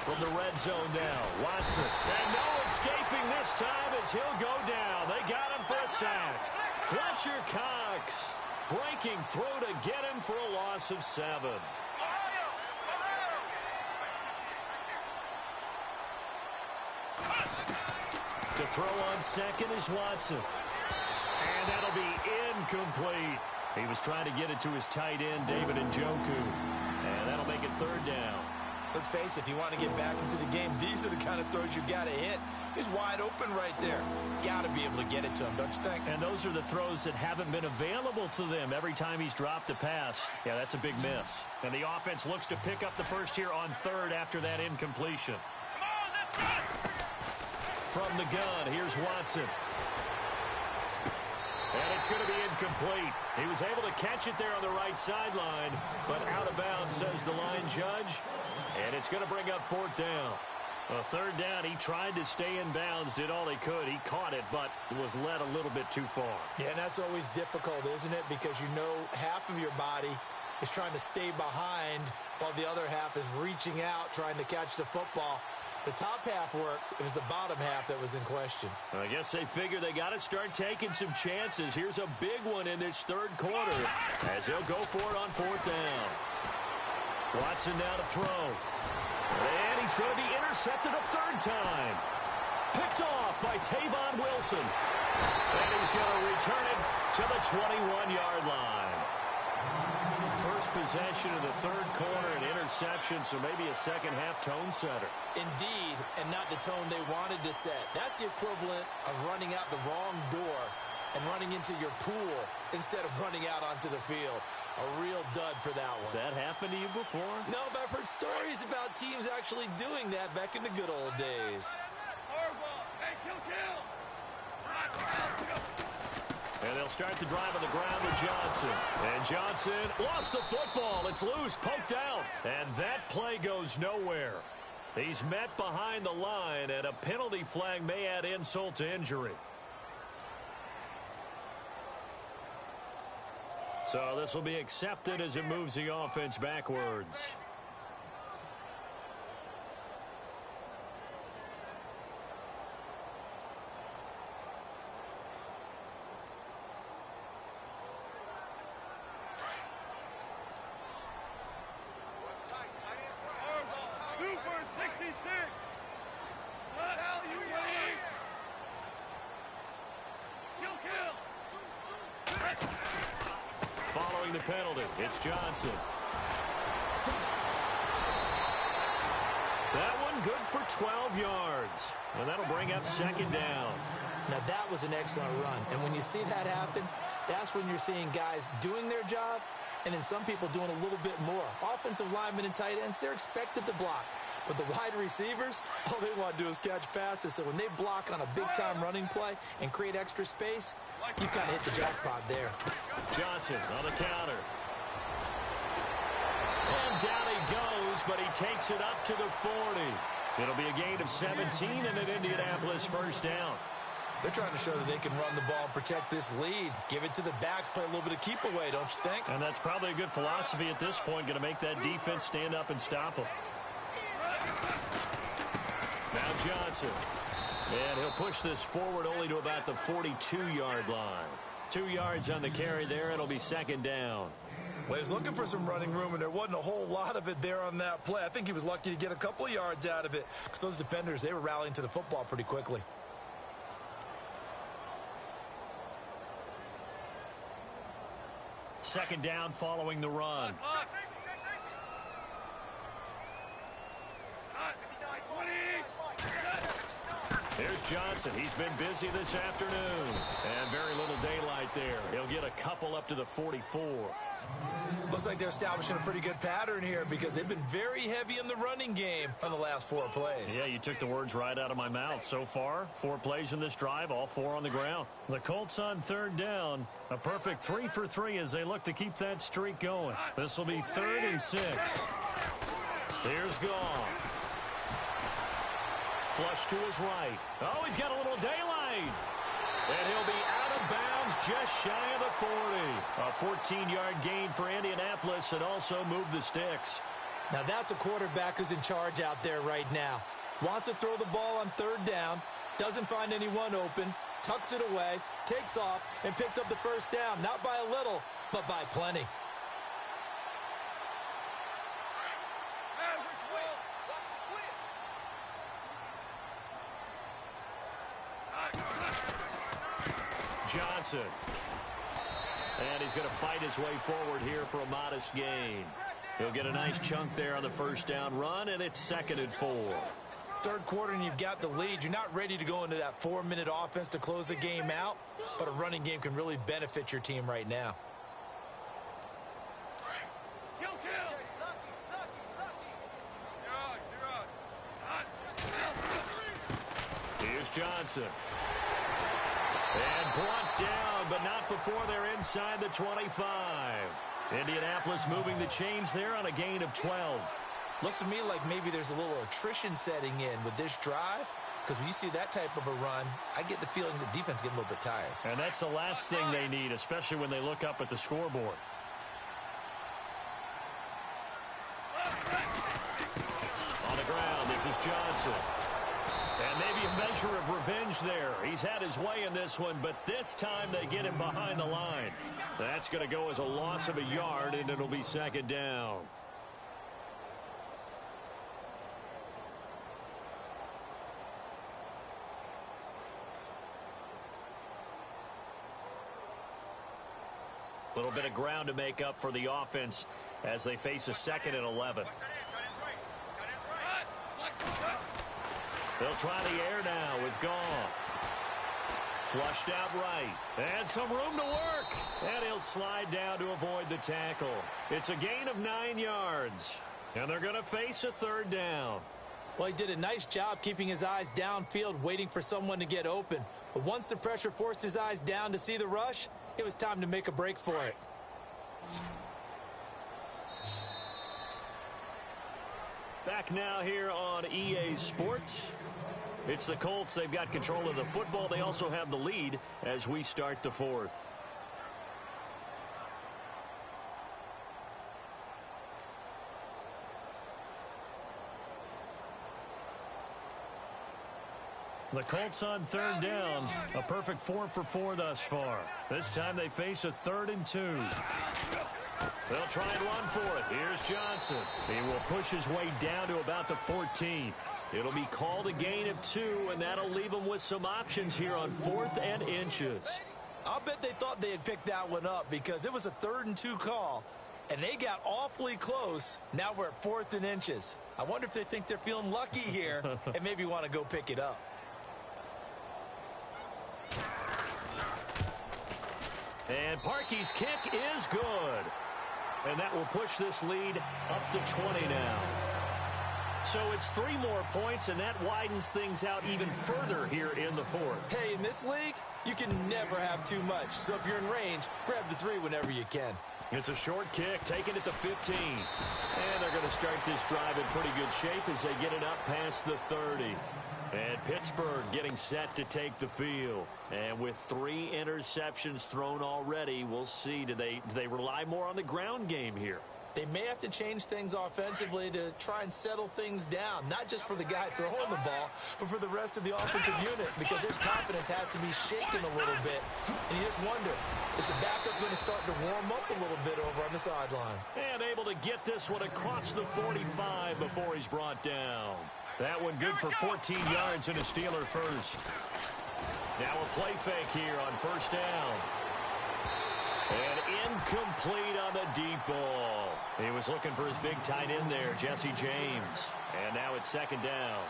From the red zone now, Watson. And no escaping this time as he'll go down. They got him for a sack. Fletcher Cox breaking through to get him for a loss of 7. To throw on second is Watson. And that'll be incomplete. He was trying to get it to his tight end, David Njoku. And that'll make it 3rd down. Let's face it, if you want to get back into the game, these are the kind of throws you got to hit. He's wide open right there. Got to be able to get it to him, don't you think? And those are the throws that haven't been available to them every time he's dropped a pass. Yeah, that's a big miss. And the offense looks to pick up the first here on 3rd after that incompletion. From the gun, here's Watson. And it's going to be incomplete. He was able to catch it there on the right sideline, but out of bounds, says the line judge. And it's going to bring up 4th down. A 3rd down, he tried to stay in bounds, did all he could. He caught it, but was led a little bit too far. Yeah, and that's always difficult, isn't it? Because you know half of your body is trying to stay behind while the other half is reaching out, trying to catch the football. The top half worked. It was the bottom half that was in question. I guess they figure they got to start taking some chances. Here's a big one in this 3rd quarter as he'll go for it on 4th down. Watson now to throw. And he's going to be intercepted a 3rd time. Picked off by Tavon Wilson. And he's going to return it to the 21-yard line. First possession of the 3rd quarter, an interception, so maybe a second-half tone setter. Indeed, and not the tone they wanted to set. That's the equivalent of running out the wrong door and running into your pool instead of running out onto the field. A real dud for that one. Has that happened to you before? No, but I've heard stories about teams actually doing that back in the good old days. And they'll start the drive on the ground with Johnson. And Johnson lost the football. It's loose, poked out. And that play goes nowhere. He's met behind the line, and a penalty flag may add insult to injury. So this will be accepted as it moves the offense backwards. Following the penalty, it's Johnson. That one good for 12 yards. And that'll bring up 2nd down. Now that was an excellent run. And when you see that happen, that's when you're seeing guys doing their job and then some people doing a little bit more. Offensive linemen and tight ends, they're expected to block. But the wide receivers, all they want to do is catch passes. So when they block on a big-time running play and create extra space, you've kind of hit the jackpot there. Johnson on the counter. And down he goes, but he takes it up to the 40. It'll be a gain of 17 and an Indianapolis 1st down. They're trying to show that they can run the ball and protect this lead. Give it to the backs, play a little bit of keep away, don't you think? And that's probably a good philosophy at this point, going to make that defense stand up and stop them. Now Johnson. And he'll push this forward only to about the 42-yard line. 2 yards on the carry there. It'll be 2nd down. Well, he was looking for some running room, and there wasn't a whole lot of it there on that play. I think he was lucky to get a couple of yards out of it because those defenders, they were rallying to the football pretty quickly. Second down following the run. Here's Johnson. He's been busy this afternoon. And very little daylight there. He'll get a couple up to the 44. Looks like they're establishing a pretty good pattern here because they've been very heavy in the running game on the last 4 plays. Yeah, you took the words right out of my mouth. So far, 4 plays in this drive, all 4 on the ground. The Colts on 3rd down. A perfect 3 for 3 as they look to keep that streak going. This will be 3rd and 6. Here's Goff. Flush to his right. Oh, he's got a little daylight. And he'll be out of bounds just shy of the 40. A 14-yard gain for Indianapolis and also move the sticks. Now that's a quarterback who's in charge out there right now. Wants to throw the ball on third down, doesn't find anyone open, tucks it away, takes off, and picks up the first down. Not by a little, but by plenty. Johnson. And he's going to fight his way forward here for a modest gain. He'll get a nice chunk there on the first down run, and it's 2nd and 4. Third quarter and you've got the lead. You're not ready to go into that 4-minute offense to close the game out, but a running game can really benefit your team right now. Here's Johnson. And brought down, but not before they're inside the 25. Indianapolis moving the chains there on a gain of 12. Looks to me like maybe there's a little attrition setting in with this drive, because when you see that type of a run, I get the feeling the defense getting a little bit tired. And that's the last thing they need, especially when they look up at the scoreboard. On the ground, this is Johnson. And maybe a measure of revenge there. He's had his way in this one, but this time they get him behind the line. That's going to go as a loss of a yard, and it'll be 2nd down. A little bit of ground to make up for the offense as they face a 2nd and 11. They'll try the air now with Goff. Flushed out right. And some room to work. And he'll slide down to avoid the tackle. It's a gain of 9 yards. And they're going to face a 3rd down. Well, he did a nice job keeping his eyes downfield, waiting for someone to get open. But once the pressure forced his eyes down to see the rush, it was time to make a break for it. Back now here on EA Sports. It's the Colts. They've got control of the football. They also have the lead as we start the 4th. The Colts on 3rd down. A perfect 4 for 4 thus far. This time they face a 3rd and 2. They'll try and run for it. Here's Johnson. He will push his way down to about the 14. It'll be called a gain of 2, and that'll leave them with some options here on 4th and inches. I'll bet they thought they had picked that one up because it was a 3rd and 2 call, and they got awfully close. Now we're at 4th and inches. I wonder if they think they're feeling lucky here and maybe want to go pick it up. And Parkey's kick is good. And that will push this lead up to 20 now. So it's 3 more points, and that widens things out even further here in the 4th. Hey, in this league, you can never have too much. So if you're in range, grab the 3 whenever you can. It's a short kick, taking it to 15. And they're going to start this drive in pretty good shape as they get it up past the 30. And Pittsburgh getting set to take the field. And with 3 interceptions thrown already, we'll see. Do they rely more on the ground game here? They may have to change things offensively to try and settle things down, not just for the guy throwing the ball, but for the rest of the offensive unit, because his confidence has to be shaken a little bit. And you just wonder, is the backup going to start to warm up a little bit over on the sideline? And able to get this one across the 45 before he's brought down. That one good for 14 yards and a Steeler first. Now a play fake here on 1st down. And incomplete on the deep ball. He was looking for his big tight end there, Jesse James. And now it's 2nd down.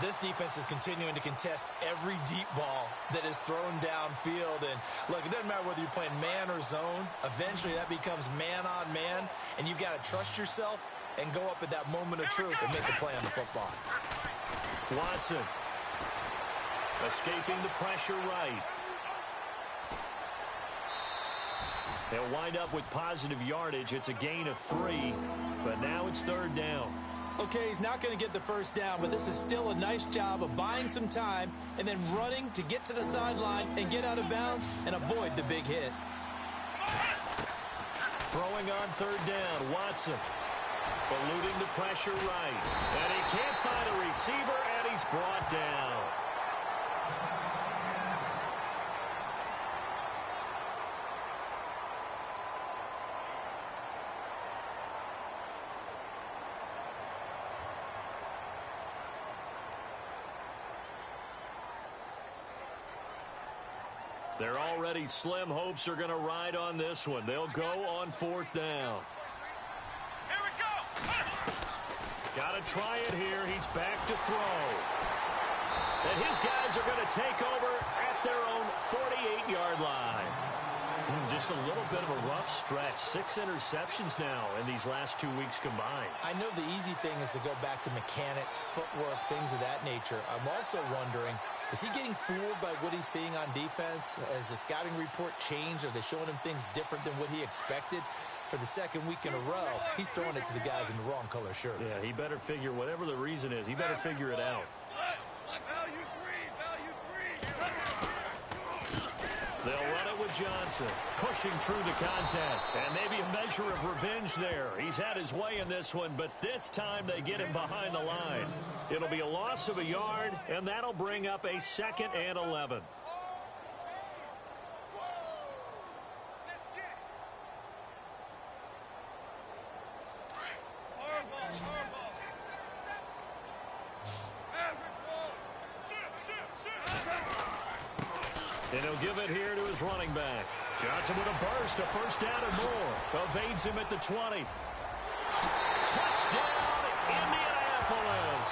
This defense is continuing to contest every deep ball that is thrown downfield. And look, it doesn't matter whether you're playing man or zone. Eventually that becomes man on man. And you've got to trust yourself and go up at that moment of truth and make the play on the football. Watson escaping the pressure right. They'll wind up with positive yardage. It's a gain of 3, but now it's 3rd down. Okay, he's not going to get the first down, but this is still a nice job of buying some time and then running to get to the sideline and get out of bounds and avoid the big hit. Throwing on 3rd down, Watson. eluding the pressure right. And he can't find a receiver, and he's brought down. Their already slim hopes are going to ride on this one. They'll go on 4th down. Here we go. Got to try it here. He's back to throw. And his guys are going to take over at their own 48-yard line. Just a little bit of a rough stretch. 6 interceptions now in these last 2 weeks combined. I know the easy thing is to go back to mechanics, footwork, things of that nature. I'm also wondering, is he getting fooled by what he's seeing on defense? Has the scouting report changed? Are they showing him things different than what he expected? For the second week in a row, he's throwing it to the guys in the wrong color shirts. Yeah, he better figure, whatever the reason is, he better figure it out. They'll run it with Johnson, pushing through the contact. And maybe a measure of revenge there. He's had his way in this one, but this time they get him behind the line. It'll be a loss of a yard, and that'll bring up a 2nd and 11. And he'll give it here to his running back. Johnson with a burst, a 1st down and more. Evades him at the 20. Touchdown, Indianapolis.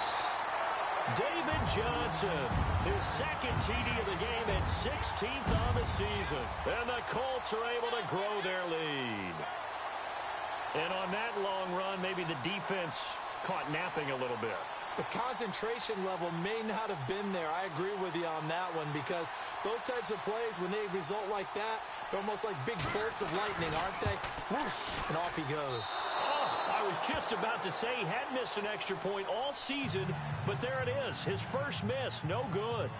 David Johnson, his 2nd TD of the game and 16th on the season. And the Colts are able to grow their lead. And on that long run, maybe the defense caught napping a little bit. The concentration level may not have been there. I agree with you on that one, because those types of plays, when they result like that, they're almost like big bolts of lightning, aren't they? Whoosh, and off he goes. Oh, I was just about to say he had missed an extra point all season, but there it is. His first miss, no good.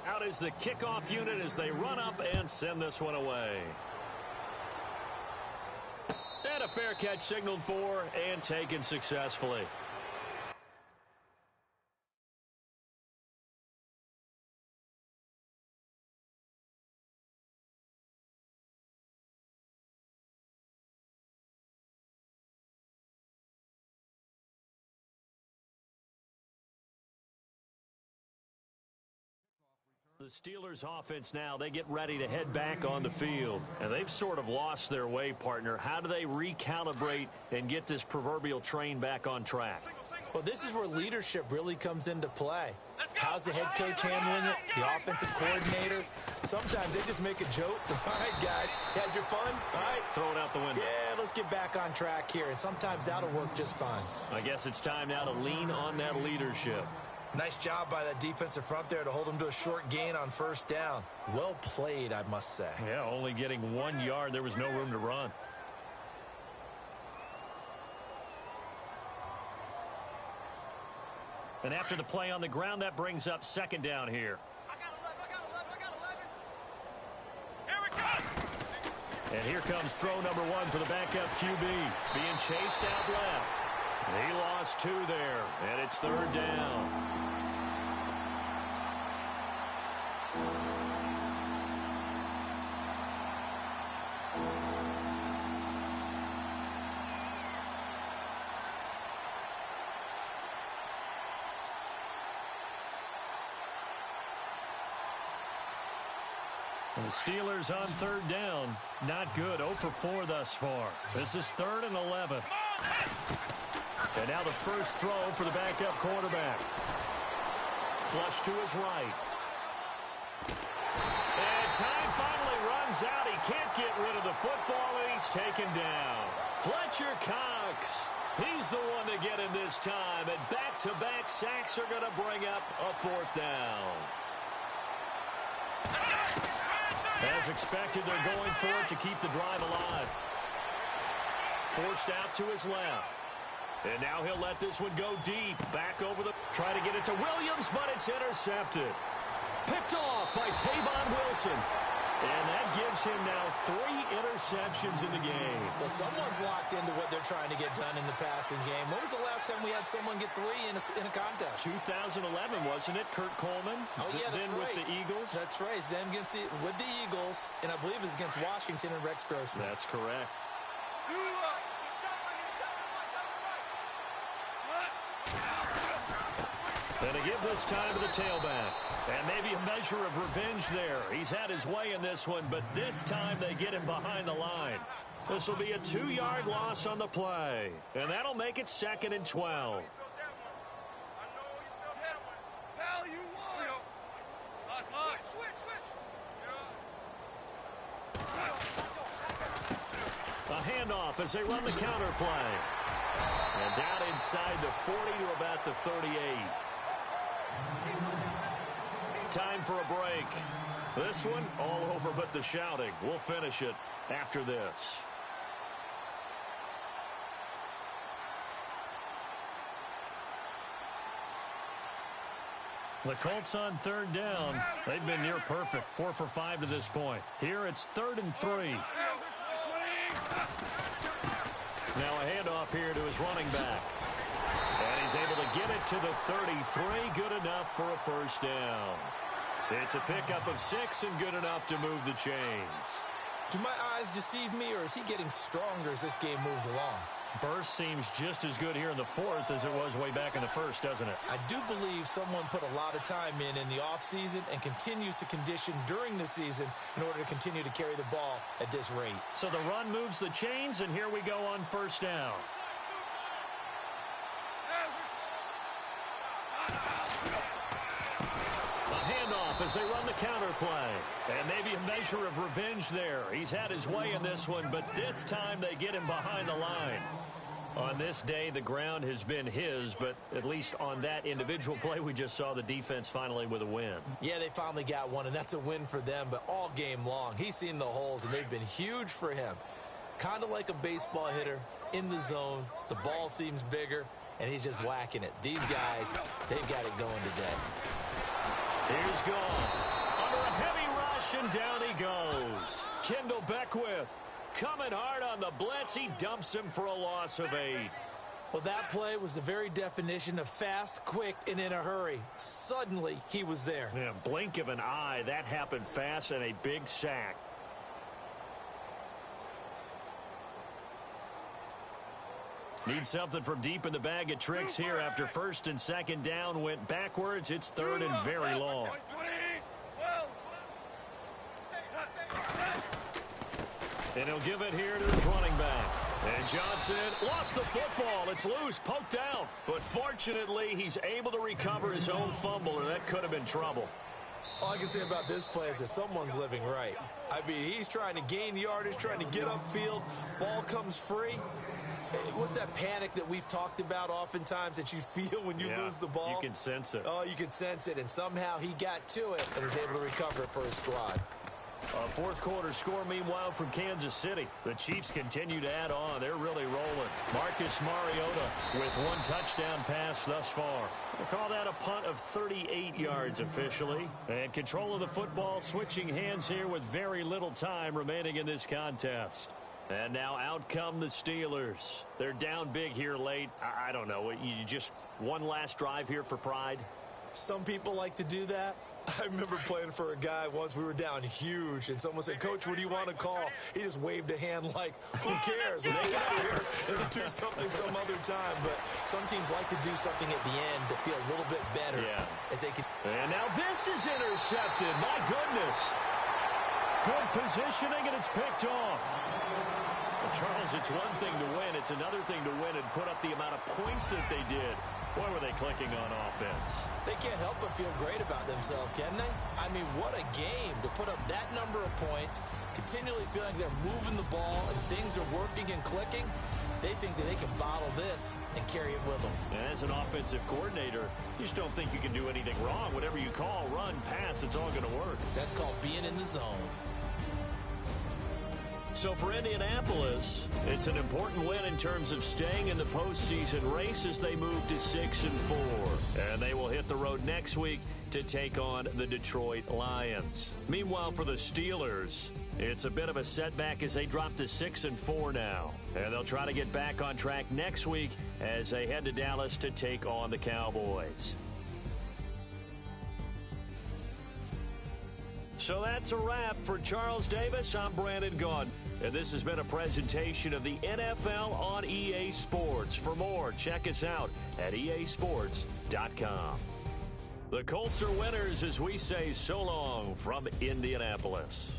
Out is the kickoff unit as they run up and send this one away. And a fair catch signaled for and taken successfully. The Steelers offense now, they get ready to head back on the field. And they've sort of lost their way, partner. How do they recalibrate and get this proverbial train back on track? Well, this is where leadership really comes into play. How's the head coach handling it? The offensive coordinator? Sometimes they just make a joke. All right, guys, you had your fun? All right. Throw it out the window. Yeah, let's get back on track here. And sometimes that'll work just fine. I guess it's time now to lean on that leadership. Nice job by that defensive front there to hold him to a short gain on 1st down. Well played, I must say. Yeah, only getting 1 yard. There was no room to run. And after the play on the ground, that brings up 2nd down here. I got 11. And here comes throw number 1 for the backup QB. Being chased out left. He lost 2 there, and it's 3rd down. And the Steelers on 3rd down. Not good. 0 for 4 thus far. This is 3rd and 11. And now the first throw for the backup quarterback. Flush to his right. And time finally runs out. He can't get rid of the football, and he's taken down. Fletcher Cox. He's the one to get him this time. And back-to-back sacks are going to bring up a 4th down. As expected, they're going for it to keep the drive alive. Forced out to his left. And now he'll let this one go deep. Back over the... Trying to get it to Williams, but it's intercepted. Picked off by Tavon Wilson. And that gives him now 3 interceptions in the game. Well, someone's locked into what they're trying to get done in the passing game. When was the last time we had someone get 3 in a contest? 2011, wasn't it? Kurt Coleman? Oh, yeah, that's then right. with the Eagles? That's right. It's them with the Eagles, and I believe it's against Washington and Rex Grossman. That's correct. And to give this time to the tailback. And maybe a measure of revenge there. He's had his way in this one, but this time they get him behind the line. This will be a 2-yard loss on the play. And that'll make it 2nd and 12. A handoff as they run the counter play. And down inside the 40 to about the 38. Time for a break. This one all over but the shouting. We'll finish it after this. The Colts on 3rd down. They've been near perfect. 4 for 5 to this point. Here it's 3rd and 3. Now a handoff here to his running back. And he's able to get it to the 33. Good enough for a first down. It's a pickup of 6 and good enough to move the chains. Do my eyes deceive me, or is he getting stronger as this game moves along? Burst seems just as good here in the 4th as it was way back in the 1st, doesn't it? I do believe someone put a lot of time in the offseason and continues to condition during the season in order to continue to carry the ball at this rate. So the run moves the chains, and here we go on 1st down. As they run the counter play. And maybe a measure of revenge there. He's had his way in this one, but this time they get him behind the line. On this day, the ground has been his, but at least on that individual play, we just saw the defense finally with a win. Yeah, they finally got one, and that's a win for them, but all game long, he's seen the holes, and they've been huge for him. Kind of like a baseball hitter in the zone. The ball seems bigger, and he's just whacking it. These guys, they've got it going today. Here's gone. Under a heavy rush, and down he goes. Kendall Beckwith coming hard on the blitz. He dumps him for a loss of 8. Well, that play was the very definition of fast, quick, and in a hurry. Suddenly, he was there. Yeah, blink of an eye. That happened fast, and a big sack. Need something from deep in the bag of tricks here after 1st and 2nd down went backwards. It's 3rd and very long. And he'll give it here to his running back. And Johnson lost the football. It's loose, poked out. But fortunately, he's able to recover his own fumble, or that could have been trouble. All I can say about this play is that someone's living right. I mean, he's trying to gain yardage, trying to get upfield. Ball comes free. What's that panic that we've talked about oftentimes that you feel when you lose the ball? You can sense it. Oh, you can sense it, and somehow he got to it and was able to recover it for his squad. A 4th quarter score, meanwhile, from Kansas City. The Chiefs continue to add on. They're really rolling. Marcus Mariota with 1 touchdown pass thus far. We'll call that a punt of 38 yards officially. And control of the football switching hands here with very little time remaining in this contest. And now out come the Steelers. They're down big here late. I don't know. You just one last drive here for pride? Some people like to do that. I remember playing for a guy once. We were down huge, and someone said, "Coach, what do you want to call?" He just waved a hand like, who cares? Let's get out of here and do something some other time. But some teams like to do something at the end to feel a little bit better. As they can. And now this is intercepted. My goodness. Good positioning, and it's picked off. Well, Charles, it's one thing to win. It's another thing to win and put up the amount of points that they did. Boy, were they clicking on offense. They can't help but feel great about themselves, can they? I mean, what a game to put up that number of points, continually feeling they're moving the ball and things are working and clicking. They think that they can bottle this and carry it with them. And as an offensive coordinator, you just don't think you can do anything wrong. Whatever you call, run, pass, it's all going to work. That's called being in the zone. So for Indianapolis, it's an important win in terms of staying in the postseason race as they move to 6-4. And they will hit the road next week to take on the Detroit Lions. Meanwhile, for the Steelers, it's a bit of a setback as they drop to 6-4 now. And they'll try to get back on track next week as they head to Dallas to take on the Cowboys. So that's a wrap. For Charles Davis, I'm Brandon Gaudin. And this has been a presentation of the NFL on EA Sports. For more, check us out at easports.com. The Colts are winners as we say so long from Indianapolis.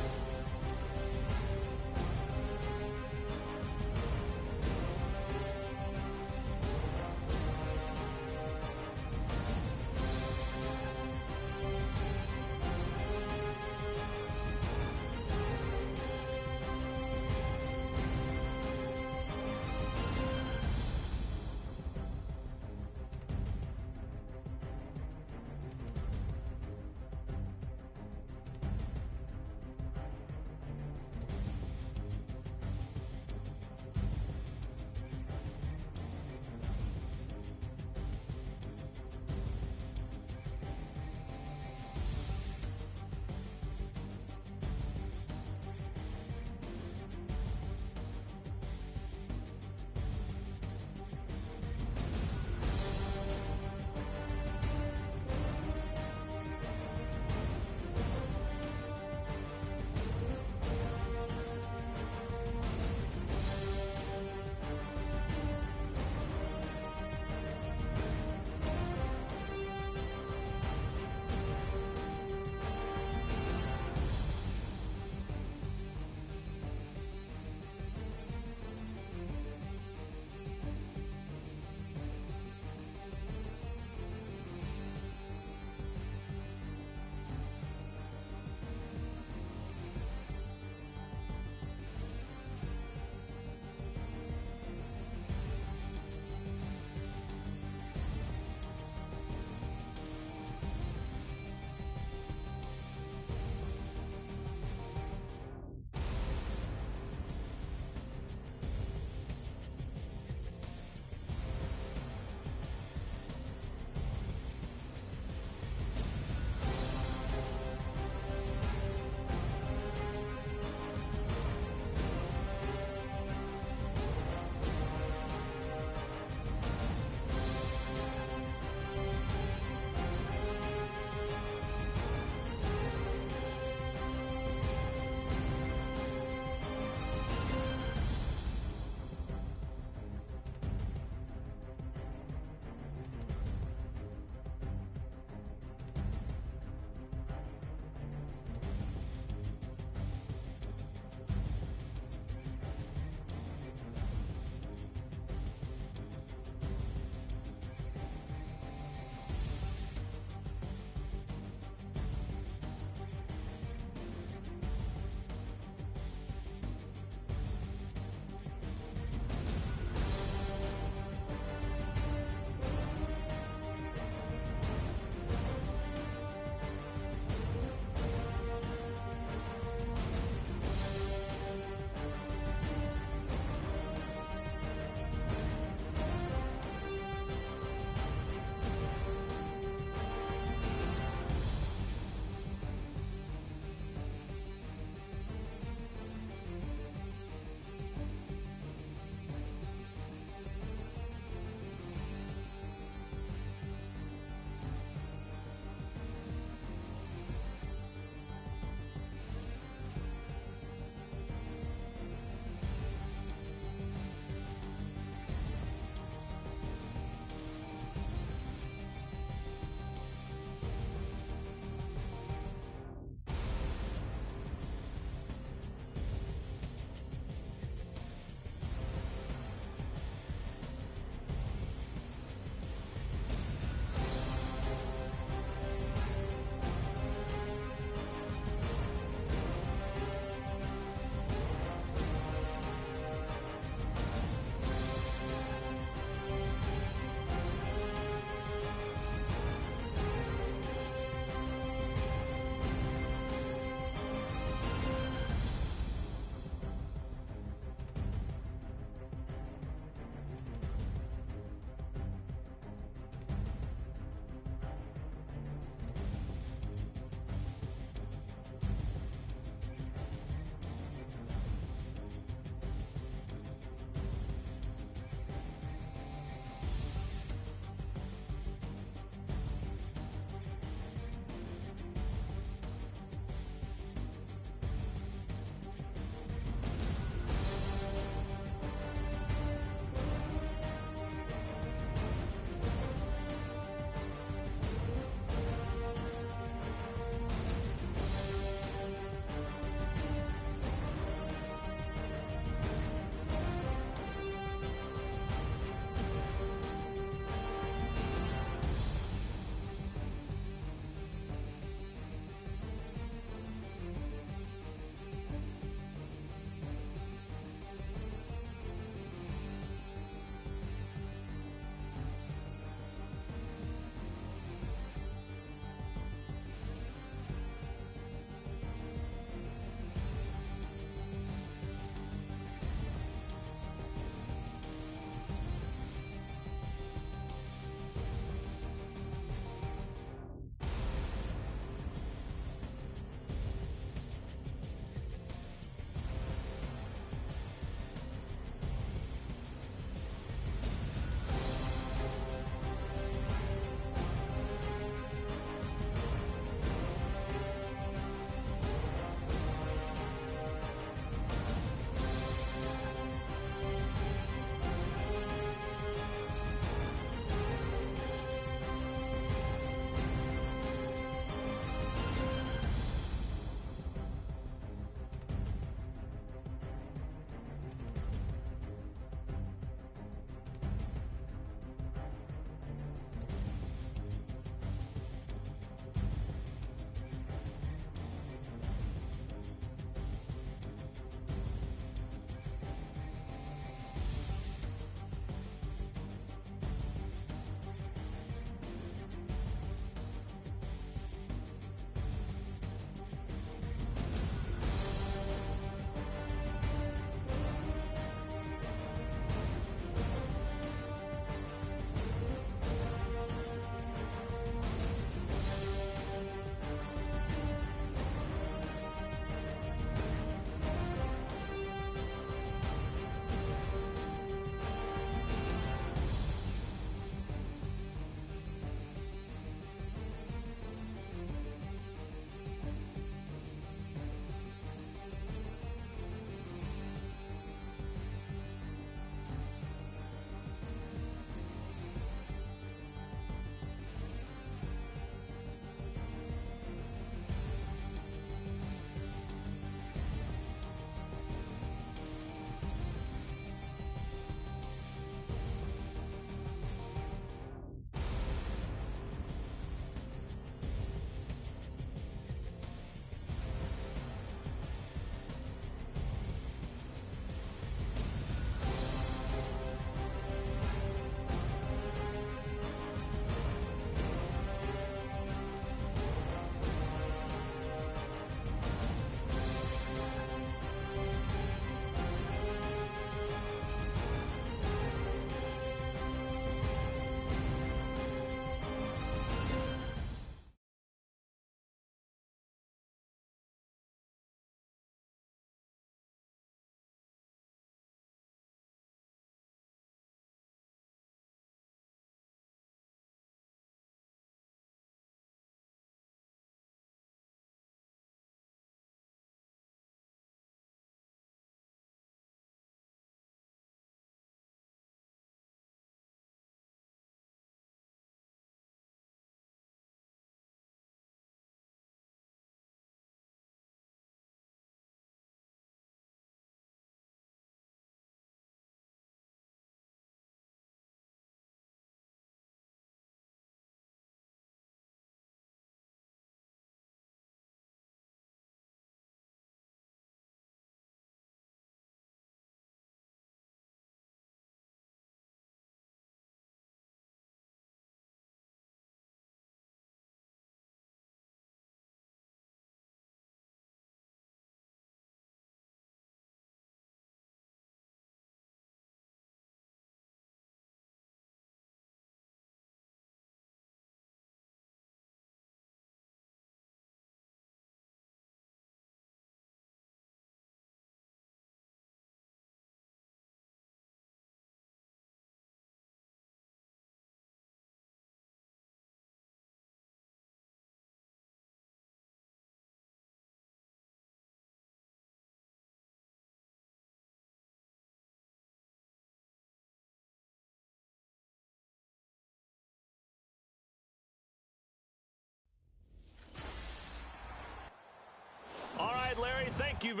Thank you.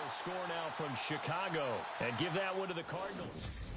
Score now from Chicago, and give that one to the Cardinals.